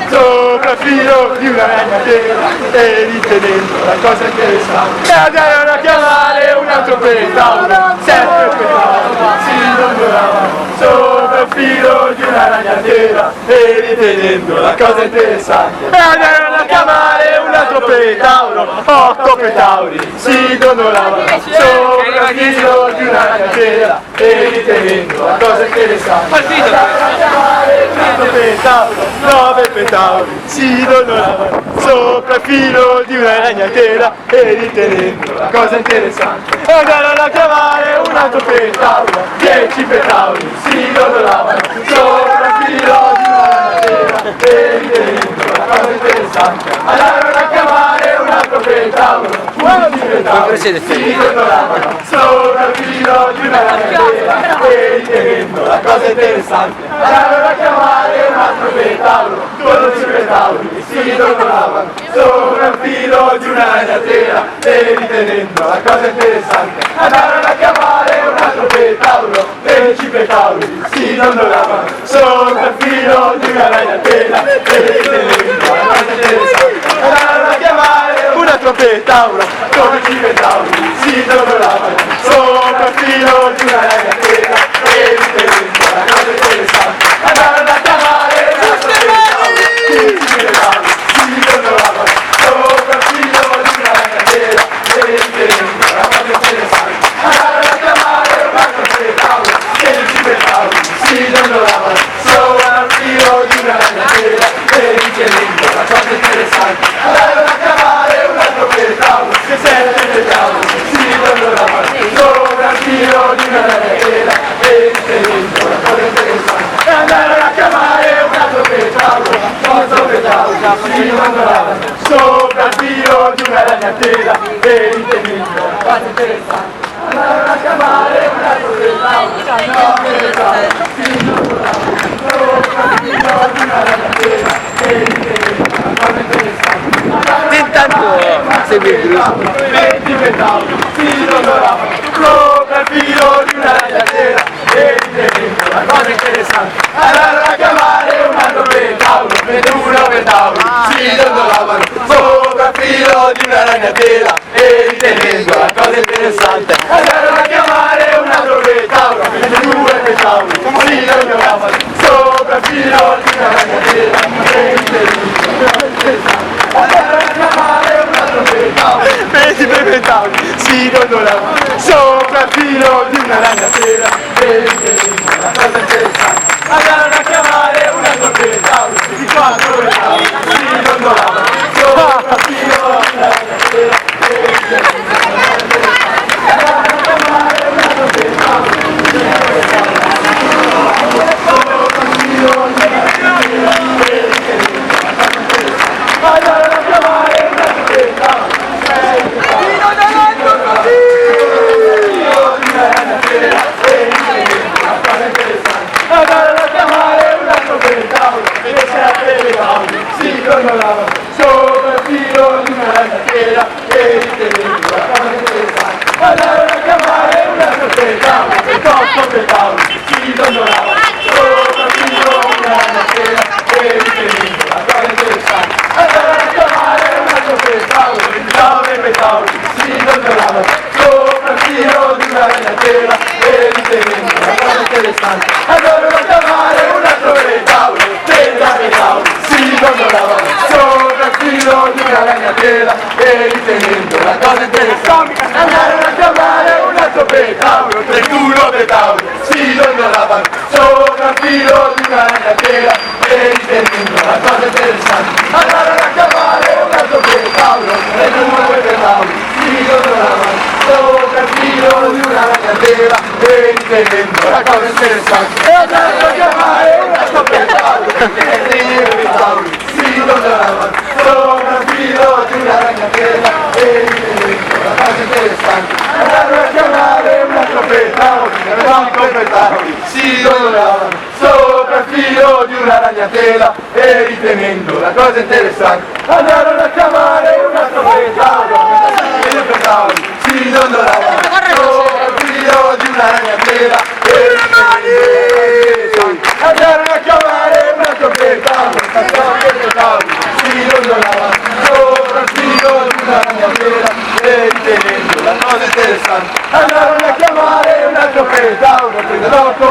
sopra il filo di una ragnatela e ritenendo la cosa interessante. E andarono a chiamare un altro pentauro, sempre pentauro, si dondolavano sopra il filo di una ragnatela e ritenendo la cosa interessante. E andarono a chiamare un altro pentauro, 8 pentauri si dondolavano sopra il filo di una ragnatela e ritenendo la cosa interessante. Andarono a chiamare un altro pentauro, 9 pentauri si dondolavano sopra il filo di una ragnatela e ritenendo la cosa interessante. Andarono a chiamare un altro pentauro, 10 pentauri si dondolavano sopra il filo di una ragnatela e ritenendo la cosa interessante. Andarono a chiamare un altro pentauro, 11 pentauri si dondolavano sopra il filo di una ragnatela e ritenendo la cosa interessante. Andarono a chiamare un altro pentauro, 12 pentauri si dondolavano sopra il filo di una ragnatela e ritenendo la cosa interessante. Andarono a chiamare un altro pentauro, 13 pentauri si dondolavano sopra il filo di una ragnatela e ritenendo la cosa interessante. Andarono a chiamare un altro pentauro, 12 pentauri si dondolavano sopra il filo di una ragnatela e ritenendo la cosa interessante. Andarono a chiamare un altro pentauro, 15 pentauri si dondolavano sopra il filo di una ragnatela e ritenendo la cosa interessante. Andarono a chiamare un altro pentauro, 16 pentauri si dondolavano sopra il filo di una ragnatela e ritenendo la cosa interessante. Andarono a chiamare un altro pentauro, 7 pentauri si dondolavano sopra il filo di una ragnatela e ritenendo la cosa interessante. Andarono a chiamare un altro pentauro, 8 pentauri si dondolavano sopra il filo di una ragnatela e ritenendo la cosa interessante. Andarono a chiamare un altro pentauro, 9 pentauri si dondolavano sopra il filo di una ragnatela e ritenendo la cosa interessante. Intanto segui il gruppo. 20 pentauri si dondolavano sopra il filo di una ragnatela e ritenendo la cosa interessante. Andarono a chiamare un altro pentauro, 21 pentauri si dondolavano sopra il filo di una ragnatela e ritenendo la cosa interessante. Andarono a chiamare un altro pentauro, 22 pentauri si dondolavano sopra il filo di una ragnatela e ritenendo la cosa interessante. Andarono a chiamare un altro pentauro, 23 pentauri si dondolavano sopra il filo di una ragnatela e ritenendo la cosa interessante. Andarono a chiamare un altro pentauro, 24 pentauri si dondolavano sopra il filo di una ragnatela e ritenendo la cosa interessante. Andarono a chiamare un altro pentauro, 25 pentauri si dondolavano sopra il filo di una ragnatela e ritenendo la cosa interessante. Andarono a chiamare un altro pentauro, 6 pentauri si dondolavano sopra il filo di una ragnatela e ritenendo la cosa interessante. Andarono a chiamare un altro pentauro, 27 pentauri si dondolavano sopra il filo di una ragnatela e ritenendo la cosa interessante. Andarono a chiamare un altro pentauro, 28 pentauri si dondolavano sopra il filo di una ragnatela e ritenendo la cosa interessante. Andarono a chiamare un altro pentauro, 29 pentauri si dondolavano sopra il filo di una ragnatela e ritenendo la cosa interessante. Andarono a chiamare un altro pentauro, 30 pentauri si dondolavano sopra il filo di una ragnatela e ritenendo la cosa interessante. Andarono a chiamare un altro pentauro, 31 pentauri si dondolavano sopra il filo di una ragnatela e ritenendo la cosa interessante. Andarono a chiamare un altro pentauro, 32 pentauri si dondolavano sopra il filo di una ragnatela e ritenendo la cosa interessante. E andarono a chiamare un altro pentauro, 33 pentauri si dondolavano sopra il filo di una ragnatela e ritenendo la cosa interessante. Andarono a chiamare un altro pentauro, 4 pentauri si dondolavano sopra il filo di una ragnatela e ritenendo la cosa interessante. Andarono a chiamare un altro pentauro, 6 pentauri si dondolavano sopra il filo di una ragnatela e ritenendo la cosa interessante.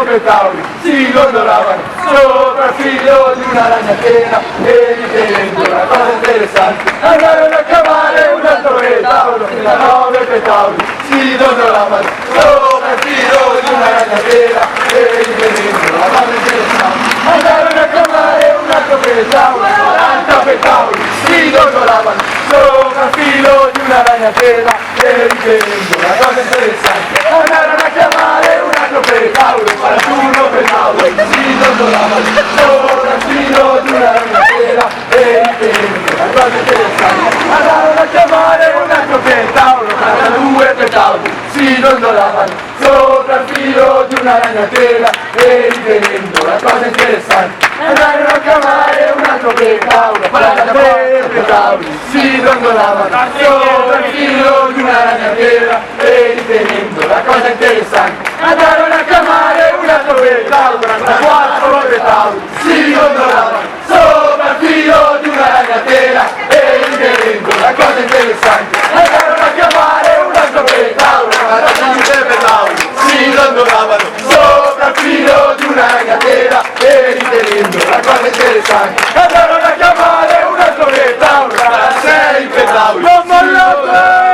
fatto per tavoli, si dondolavano sopra il filo di una ragnatela e ritenendo una cosa interessante andarono a chiamare un altro per tavolo, da 9 per tavoli, si dondolavano sopra il filo di una ragnatela e ritenendo una cosa interessante andarono a chiamare un altro per tavolo, 40 per tavoli, si dondolavano sopra il filo di una ragnatela e ritenendo una cosa interessante andarono a chiamare un altro per tavolo, 41 per tavolo, si dondolavano sopra il filo di una ragnatela e ritenendo una cosa interessante andarono a chiamare un altro per tavolo, 42 per tavolo, si dondolavano sopra il filo di una ragnatela e ritenendo una cosa interessante andarono a chiamare un altro per tavolo, 43 per tavolo, si dondolavano sopra il filo di una ragnatela e ritenendo la cosa interessante andarono a chiamare un altro per tavolo, 44 per tavolo, si dondolavano sopra il filo di una ragnatela e ritenendo la cosa interessante andarono a chiamare un altro per tavolo, 45 per tavolo, si dondolavano sopra il filo di una ragnatela e ritenendo la cosa interessante andarono a chiamare un altro per tavolo, 46 per tavolo, non mollate!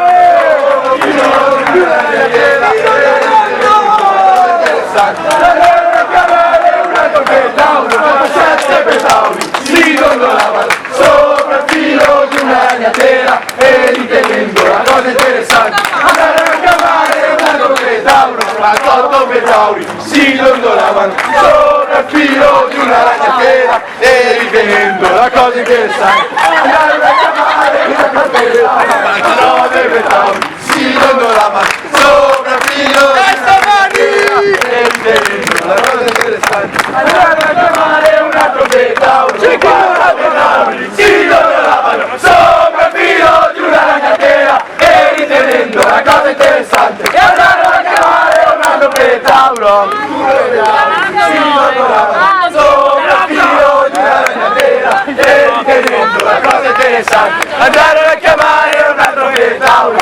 Andarono a chiamare un altro per tavolo, 47 per tavoli, si dondolavano sopra il filo di una ragnatela e ritenendo la cosa interessante andarono a chiamare un altro per tavolo, 48 per tavoli, si dondolavano sopra il filo di una ragnatela e ritenendo la cosa interessante andarono a chiamare un altro per tavolo, 49 per tavoli, si dondolavano sopra il filo di una ragnatela e ritenendo la cosa interessante andarono a chiamare un altro per tavolo, 50 per tavoli, si dondolavano sopra il filo di una ragnatela e ritenendo la cosa interessante andarono a chiamare un altro per tavolo, si dondolavano sopra il filo di una ragnatela e ritenendo la cosa interessante andarono a chiamare un altro per tavolo,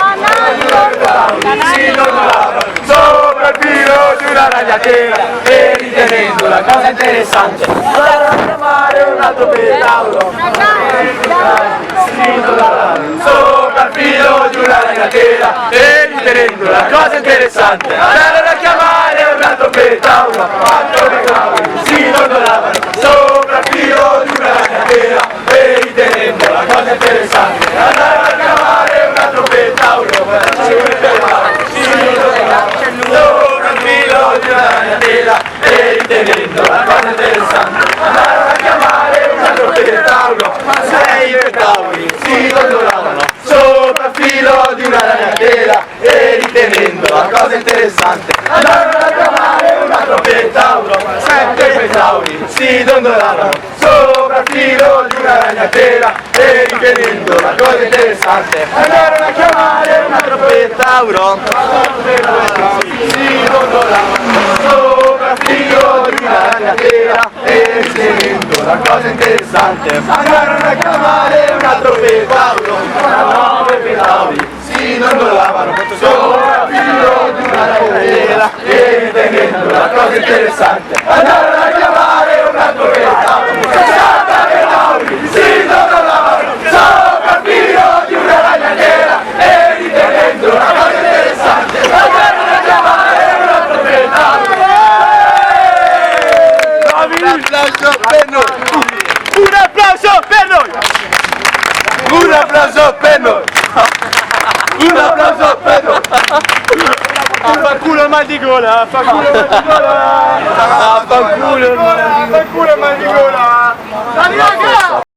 si dondolavano sopra il filo di una ragnatela e ritenendo la cosa interessante andarono a chiamare un altro per tavolo, si dondolavano sopra il filo di una ragnatela e ritenendo la cosa interessante andarono a chiamare un altro per tavolo, 4 per tavolo, si dondolavano sopra il filo di una ragnatela e ritenendo la cosa interessante andarono a chiamare un altro per tavolo, 5 per tavolo, si dondolavano sopra il filo di una ragnatela e ritenendo la cosa interessante andarono a chiamare un altro per tavolo, 6 per tavoli, si dondolavano sopra il filo di una ragnatela e ritenendo la cosa interessante andarono a chiamare un altro per tavolo, 7 per tavoli, si dondolavano sopra il filo di una ragnatela e ritenendo la cosa interessante andarono a chiamare un altro per tavolo, si dondolavano sopra il filo di una ragnatela e ritenendo la cosa interessante andarono a chiamare un altro per tavolo, 9 per tavoli, si dondolavano sopra il filo di una ragnatela e ritenendo la cosa interessante andarono a chiamare un altro per tavolo, 60 per tavoli, si dondolavano sopra il filo di una ragnatela e ritenendo la cosa interessante andarono a chiamare un altro per tavolo. Un applauso per noi! Un applauso per noi! Un applauso per noi! Un applauso per noi! Affanculo il mal di gola! Affanculo il mal di gola! Affanculo il mal di gola! Affanculo il mal di gola!